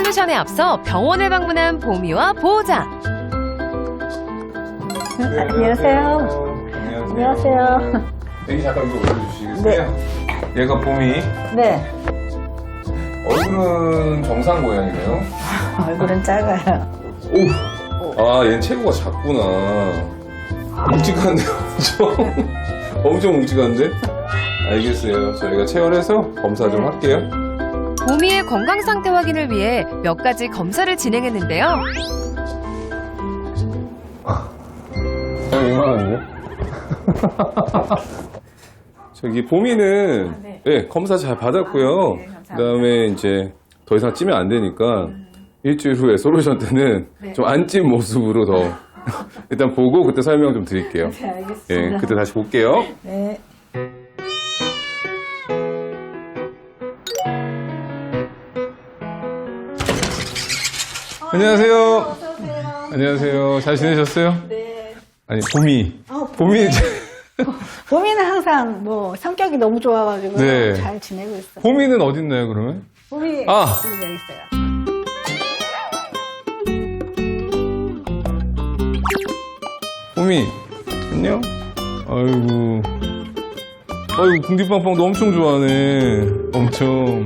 솔루션에 앞서 병원을 방문한 보미와 보호자. 안녕하세요. 안녕하세요. 여기 잠깐 이거 올려주시겠어요? 얘가 봄이. 네. 얼굴은 정상 모양이네요. 얼굴은 작아요. 오! 아, 얘는 체구가 작구나. 묵직한데, 엄청. 엄청 묵직한데? 알겠어요. 저희가 체열해서 검사 좀 할게요. 보미의 건강 상태 확인을 위해 몇 가지 검사를 진행했는데요. 이만한데? 저기 봄이는 네, 검사 잘 받았고요. 그다음에 이제 더 이상 찌면 안 되니까 일주일 후에 솔루션 때는 좀 안 찐 모습으로 더 일단 보고 그때 설명 좀 드릴게요. 네, 알겠습니다. 예, 그때 다시 볼게요. 네. 안녕하세요. 어서오세요. 안녕하세요. 잘 지내셨어요? 네. 아니 봄이. 봄이 봄이는 항상 뭐 성격이 너무 좋아가지고 네. 잘 지내고 있어요. 봄이는 어디 있나요 그러면? 봄이 아. 여기 있어요. 봄이 안녕. 아이고. 아이고 궁디빵빵도 엄청 좋아하네. 엄청.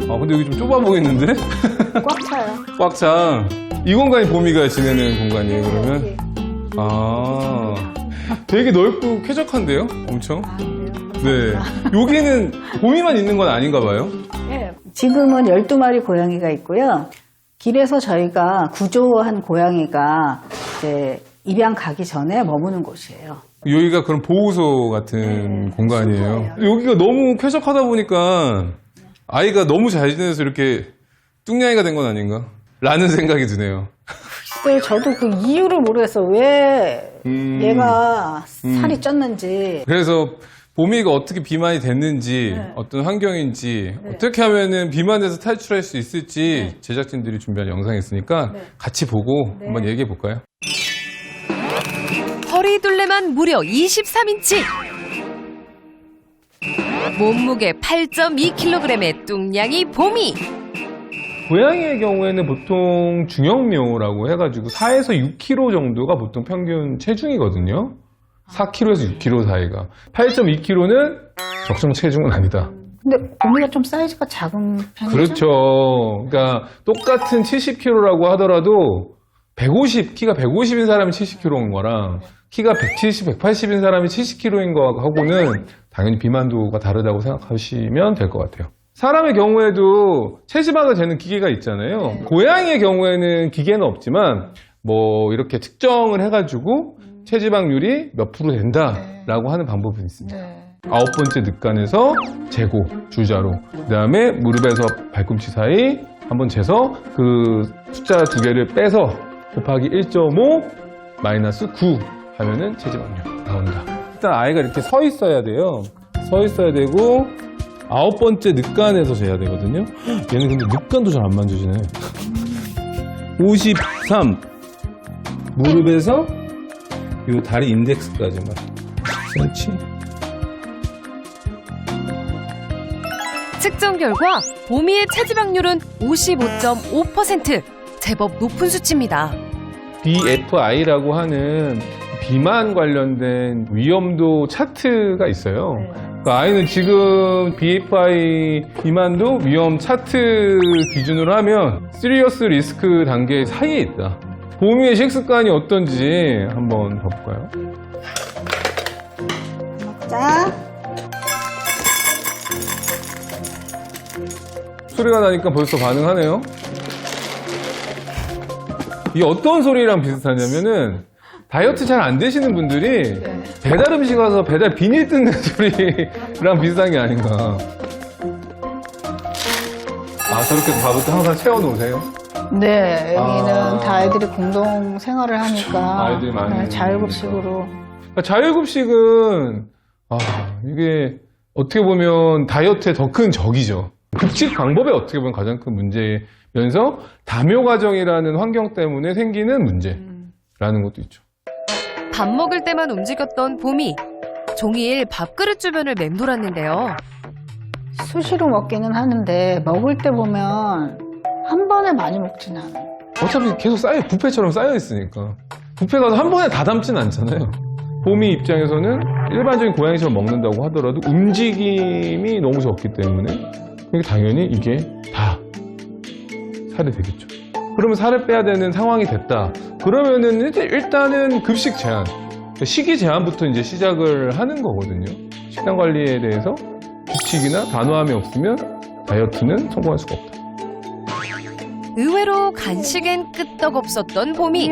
아 근데 여기 좀 좁아 보이는데? 꽉 차요. 꽉 차. 이 공간이 봄이가 지내는 공간이에요 그러면? 여기. 아. 되게 넓고 쾌적한데요? 엄청? 아, 그래요? 네. 여기는 봄이만 있는 건 아닌가 봐요? 네. 지금은 12마리 고양이가 있고요. 길에서 저희가 구조한 고양이가 이제 입양 가기 전에 머무는 곳이에요. 여기가 그런 보호소 같은 네, 공간이에요. 숙소예요. 여기가 너무 쾌적하다 보니까 아이가 너무 잘 지내서 이렇게 뚱냥이가 된 건 아닌가? 라는 생각이 드네요. 글쎄요, 저도 그 이유를 모르겠어요. 왜 얘가 살이 음. 쪘는지. 그래서 봄이가 어떻게 비만이 됐는지 네. 어떤 환경인지 네. 어떻게 하면은 비만에서 탈출할 수 있을지 제작진들이 준비한 영상이 있으니까 네. 같이 보고 네. 한번 얘기해 볼까요? 허리 둘레만 무려 23인치. 몸무게 8.2kg의 뚱냥이 보미. 고양이의 경우에는 보통 중형묘라고 해가지고 4에서 6kg 정도가 보통 평균 체중이거든요. 4kg에서 6kg 사이가. 8.2kg는 적정 체중은 아니다. 근데 봄이가 좀 사이즈가 작은 편이죠? 그렇죠. 그러니까 똑같은 70kg라고 하더라도 150, 키가 150인 사람이 70kg인 거랑 키가 170, 180인 사람이 70kg인 거하고는 당연히 비만도가 다르다고 생각하시면 될 것 같아요. 사람의 경우에도 체지방을 재는 기계가 있잖아요. 네. 고양이의 경우에는 기계는 없지만 뭐 이렇게 측정을 해가지고 체지방률이 몇 프로 된다라고 하는 방법이 있습니다. 네. 9번째 늑간에서 재고 줄자로 그 다음에 무릎에서 발꿈치 사이 한번 재서 그 숫자 두 개를 빼서 곱하기 1.5 마이너스 9 하면은 체지방률 나온다. 일단 아이가 이렇게 서 있어야 돼요. 서 있어야 되고 9번째 늑간에서 재야 되거든요. 얘는 근데 늑간도 잘 안 만져지네. 53 무릎에서 요 다리 인덱스까지만 cm. 측정 결과 보미의 체지방률은 55.5%. 제법 높은 수치입니다. BFI라고 하는 비만 관련된 위험도 차트가 있어요. 그 아이는 지금 BFI 비만도 위험 차트 기준으로 하면 시리어스 리스크 단계 사이에 있다. 보미의 식습관이 어떤지 한번 봐볼까요? 자, 소리가 나니까 벌써 반응하네요. 이게 어떤 소리랑 비슷하냐면은 다이어트 잘 안 되시는 분들이 배달 음식 와서 배달 비닐 뜯는 소리랑 비슷한 게 아닌가. 아, 저렇게 밥을 또 항상 채워놓으세요? 네, 여기는 아. 다 아이들이 공동 생활을 하니까 아이들이 많이 네, 자율급식으로. 그러니까 자율급식은, 이게 어떻게 보면 다이어트의 더 큰 적이죠. 급식 방법이 어떻게 보면 가장 큰 문제면서 다묘 가정이라는 환경 때문에 생기는 문제라는 것도 있죠. 밥 먹을 때만 움직였던 보미. 종일 밥그릇 주변을 맴돌았는데요. 수시로 먹기는 하는데 먹을 때 보면 한 번에 많이 먹진 않아요. 어차피 계속 뷔페처럼 쌓여 있으니까. 뷔페 가서 한 번에 다 담진 않잖아요. 봄이 입장에서는 일반적인 고양이처럼 먹는다고 하더라도 움직임이 너무 적기 때문에 당연히 이게 다 살이 되겠죠. 그러면 살을 빼야 되는 상황이 됐다. 그러면은 일단은 급식 제한, 식이 제한부터 이제 시작을 하는 거거든요. 식단 관리에 대해서 규칙이나 단호함이 없으면 다이어트는 성공할 수가 없다. 의외로 간식엔 끄떡없었던 봄이.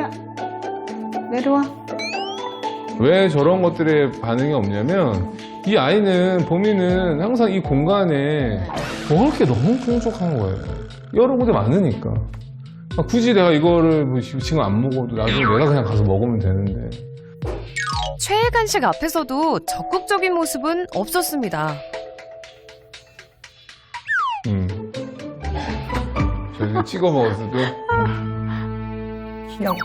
내려와. 왜 저런 것들에 반응이 없냐면 이 아이는 봄이는 항상 이 공간에 먹을 게 너무 풍족한 거예요. 여러 곳에 많으니까. 굳이 내가 이거를 뭐 지금 안 먹어도 나중에 내가 그냥 가서 먹으면 되는데. 최애 간식 앞에서도 적극적인 모습은 없었습니다. 저희가 찍어 먹었어도 귀여워.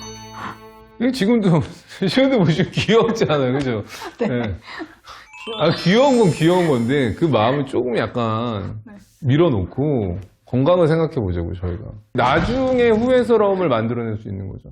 이게 지금도 보시면 귀엽지 않아요, 그죠? 네. 아, 귀여운 건 귀여운 건데 그 마음을 조금 약간 밀어놓고 건강을 생각해 보자고요, 저희가. 나중에 후회스러움을 만들어낼 수 있는 거죠.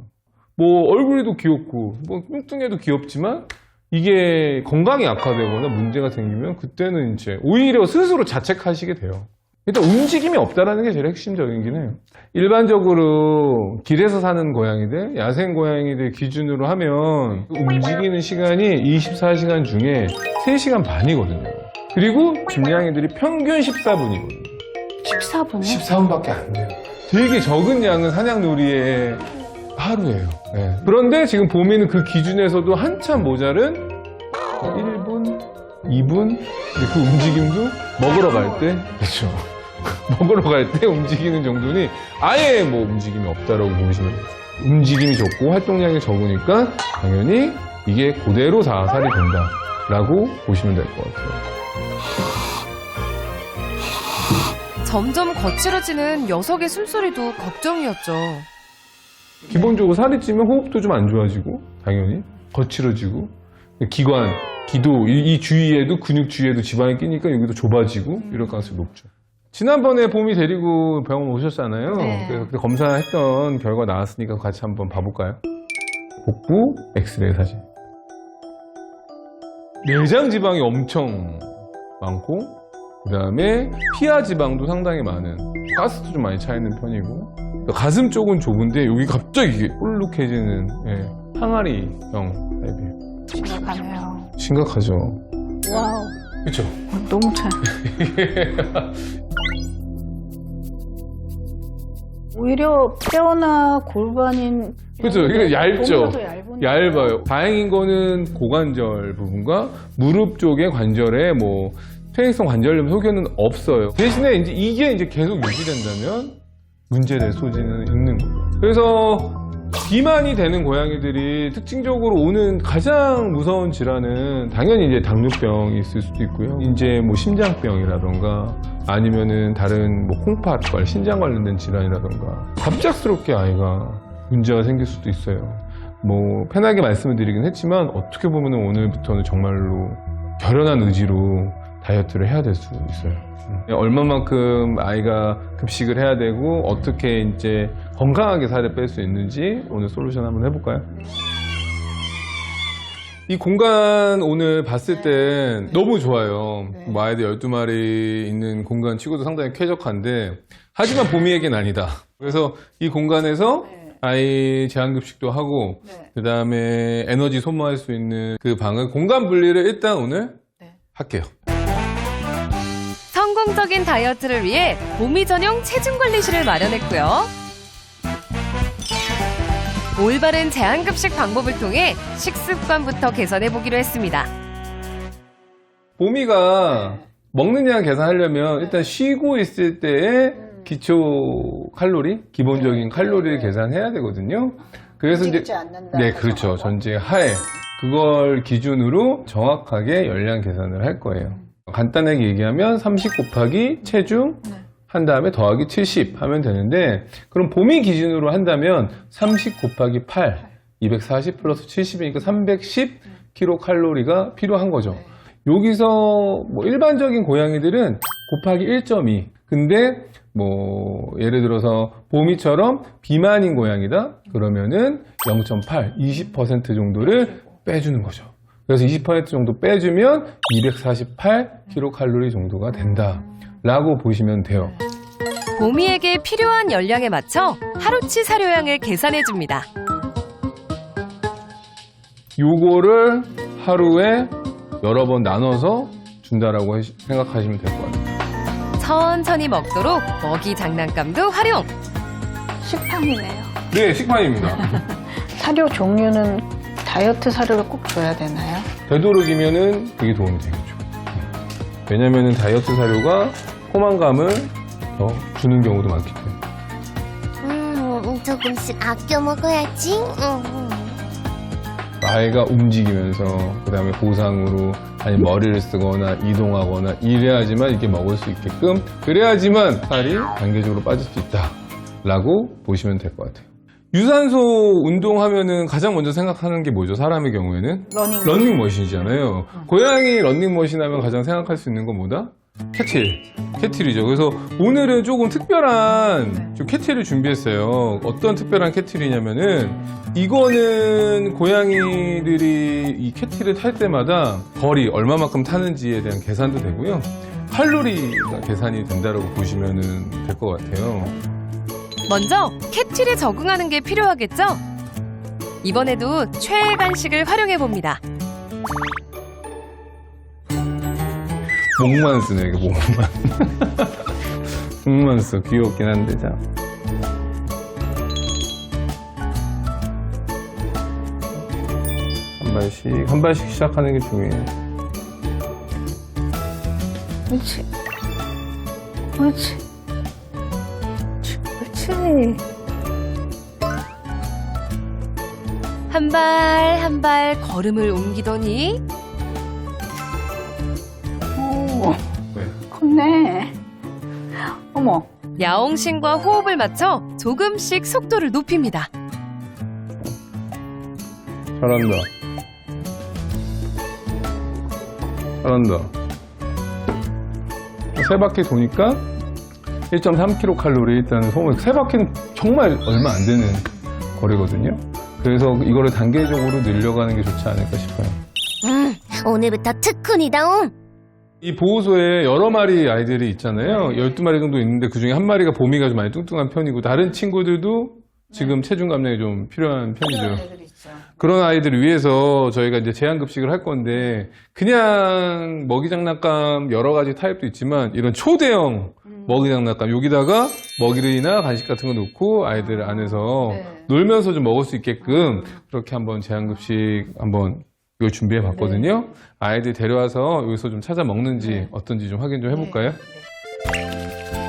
뭐 얼굴에도 귀엽고 뭐 뚱뚱해도 귀엽지만 이게 건강이 악화되거나 문제가 생기면 그때는 이제 오히려 스스로 자책하시게 돼요. 일단 움직임이 없다라는 게 제일 핵심적이긴 해요. 일반적으로 길에서 사는 고양이들, 야생 고양이들 기준으로 하면 움직이는 시간이 24시간 중에 3시간 반이거든요. 그리고 집냥이들이 평균 14분이거든요. 14분이요? 14분밖에 안 돼요. 되게 적은 양은 사냥놀이의 하루예요. 네. 그런데 지금 봄이는 그 기준에서도 한참 모자른 1분, 2분 그 움직임도 먹으러 갈 때 그렇죠. 먹으러 갈 때 움직이는 정도니 아예 뭐 움직임이 없다라고 보시면 돼요. 움직임이 적고 활동량이 적으니까 당연히 이게 그대로 살이 된다라고 보시면 될 것 같아요. 점점 거칠어지는 녀석의 숨소리도 걱정이었죠. 기본적으로 살이 찌면 호흡도 좀 안 좋아지고 당연히 거칠어지고 기관, 기도 이 주위에도 근육 주위에도 지방이 끼니까 여기도 좁아지고 이럴 가능성이 높죠. 지난번에 봄이 데리고 병원 오셨잖아요. 네. 그래서 그때 검사했던 결과 나왔으니까 같이 한번 봐볼까요? 복부 엑스레이 사진. 내장 지방이 엄청 많고 그 다음에 피하 지방도 상당히 많은, 가스도 좀 많이 차 있는 편이고 가슴 쪽은 좁은데 여기 갑자기 이게 볼록해지는 항아리형 타입이에요. 심각하네요. 심각하죠. 와우. 그렇죠. 너무 차요. 오히려 뼈나 골반인 그렇죠. 이게 얇죠. 봄보다 얇으니까. 얇아요. 다행인 거는 고관절 부분과 무릎 쪽의 관절에 뭐 퇴행성 관절염 소견은 없어요. 대신에 이게 계속 유지된다면 문제될 소지는 있는 거죠. 그래서 비만이 되는 고양이들이 특징적으로 오는 가장 무서운 질환은 당연히 이제 당뇨병이 있을 수도 있고요. 이제 뭐 심장병이라던가 아니면은 다른 뭐 콩팥, 신장 관련된 질환이라던가 갑작스럽게 아이가 문제가 생길 수도 있어요. 뭐 편하게 말씀을 드리긴 했지만 어떻게 보면 오늘부터는 정말로 결연한 의지로 다이어트를 해야 될 수 있어요. 얼마만큼 아이가 급식을 해야 되고 어떻게 이제 건강하게 살을 뺄 수 있는지 오늘 솔루션 한번 해볼까요? 이 공간 오늘 봤을 땐 너무 좋아요. 뭐 아이들 12마리 있는 공간 치고도 상당히 쾌적한데 하지만 봄이에겐 아니다. 그래서 이 공간에서 아이 제한급식도 하고 그 다음에 에너지 소모할 수 있는 그 방을 공간 분리를 일단 오늘 할게요. 성공적인 다이어트를 위해 봄이 전용 체중관리실을 마련했고요. 올바른 제한급식 방법을 통해 식습관부터 개선해보기로 했습니다. 봄이가 먹는 양 계산하려면 일단 쉬고 있을 때의 기초 칼로리, 기본적인 칼로리를 계산해야 되거든요. 그래서 움직이지 않는다. 네, 그렇죠. 전제 하에 그걸 기준으로 정확하게 열량 계산을 할 거예요. 간단하게 얘기하면 30 곱하기 체중 한 다음에 더하기 70 하면 되는데, 그럼 봄이 기준으로 한다면 30 곱하기 8, 240 플러스 70이니까 310 킬로칼로리가 필요한 거죠. 여기서 뭐 일반적인 고양이들은 곱하기 1.2. 근데 예를 들어서 봄이처럼 비만인 고양이다? 그러면은 0.8, 20% 정도를 빼주는 거죠. 그래서 20% 정도 빼주면 248kcal 정도가 된다. 라고 보시면 돼요. 봄이에게 필요한 열량에 맞춰 하루치 사료량을 계산해줍니다. 요거를 하루에 여러 번 나눠서 준다라고 생각하시면 될 것 같아요. 천천히 먹도록 먹이 장난감도 활용. 식판이네요. 네, 식판입니다. 사료 종류는 다이어트 사료를 꼭 줘야 되나요? 되도록이면은 그게 도움이 되겠죠. 왜냐면은 다이어트 사료가 포만감을 더 주는 경우도 많기 때문에. 조금씩 아껴 먹어야지. 아이가 움직이면서 그다음에 보상으로 아니 머리를 쓰거나 이동하거나 이래야지만 이렇게 먹을 수 있게끔 그래야지만 살이 단계적으로 빠질 수 있다라고 보시면 될 것 같아요. 유산소 운동하면은 가장 먼저 생각하는 게 뭐죠? 사람의 경우에는 러닝머신이잖아요. 고양이 러닝머신 하면 가장 생각할 수 있는 건 뭐다? 캐틀이죠. 그래서 오늘은 조금 특별한 좀 캐틀을 준비했어요. 어떤 특별한 캐틀이냐면은 이거는 고양이들이 이 캐틀을 탈 때마다 거리 얼마만큼 타는지에 대한 계산도 되고요. 칼로리가 계산이 된다고 보시면 될 것 같아요. 먼저 캐틀에 적응하는 게 필요하겠죠? 이번에도 최애 간식을 활용해봅니다. 목만 쓰네, 이거 목만. 목만 써. 귀엽긴 한데, 자. 한 발씩 시작하는 게 중요해요. 그렇지. 그렇지. 그렇지. 한 발 한 발 걸음을 옮기더니 오, 네. 컸네. 어머. 야옹신과 호흡을 맞춰 조금씩 속도를 높입니다. 잘한다. 잘한다. 세 바퀴 도니까 1.3kcal 일단 소모가 세 바퀴는 정말 얼마 안 되는 거리거든요. 그래서 이거를 단계적으로 늘려가는 게 좋지 않을까 싶어요. 오늘부터 특훈이다옹. 이 보호소에 여러 마리 아이들이 있잖아요. 12마리 정도 있는데 그중에 한 마리가 봄이가 좀 많이 뚱뚱한 편이고 다른 친구들도 지금 체중 감량이 좀 필요한 편이죠. 그런 아이들을 위해서 저희가 이제 제한급식을 할 건데 그냥 먹이 장난감 여러 가지 타입도 있지만 이런 초대형 먹이 장난감 여기다가 먹이나 간식 같은 거 놓고 아이들 안에서 놀면서 좀 먹을 수 있게끔 그렇게 한번 제한급식 한번 이걸 준비해 봤거든요. 아이들 데려와서 여기서 좀 찾아 먹는지 어떤지 좀 확인 좀 해볼까요?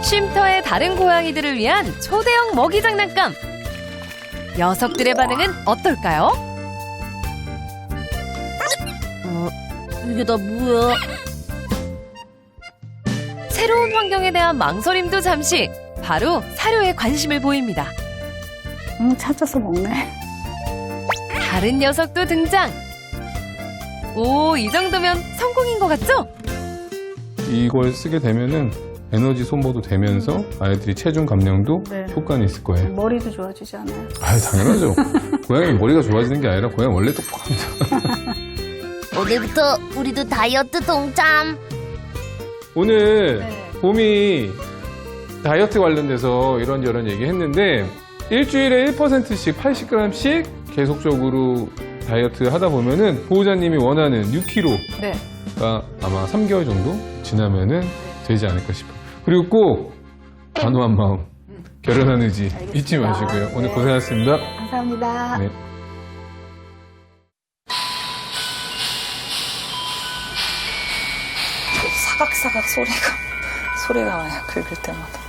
쉼터의 다른 고양이들을 위한 초대형 먹이 장난감. 녀석들의 반응은 어떨까요? 이게 다 뭐야? 새로운 환경에 대한 망설임도 잠시 바로 사료에 관심을 보입니다. 찾아서 먹네. 다른 녀석도 등장. 오, 이 정도면 성공인 것 같죠? 이걸 쓰게 되면은 에너지 소모도 되면서 아이들이 체중 감량도 네. 효과는 있을 거예요. 머리도 좋아지지 않아요? 아, 당연하죠. 고양이 머리가 좋아지는 게 아니라 고양이 원래 똑똑합니다. 오늘부터 우리도 다이어트 동참. 오늘 네. 봄이 다이어트 관련돼서 이런저런 얘기했는데 일주일에 1%씩 80g씩 계속적으로 다이어트 하다 보면은 보호자님이 원하는 6kg가 네. 아마 3개월 정도 지나면은 되지 않을까 싶어요. 그리고 꼭 단호한 마음, 결연한 의지 잊지 마시고요. 오늘 네. 고생하셨습니다. 감사합니다. 네. 사각사각 소리가 나요. 긁을 때마다.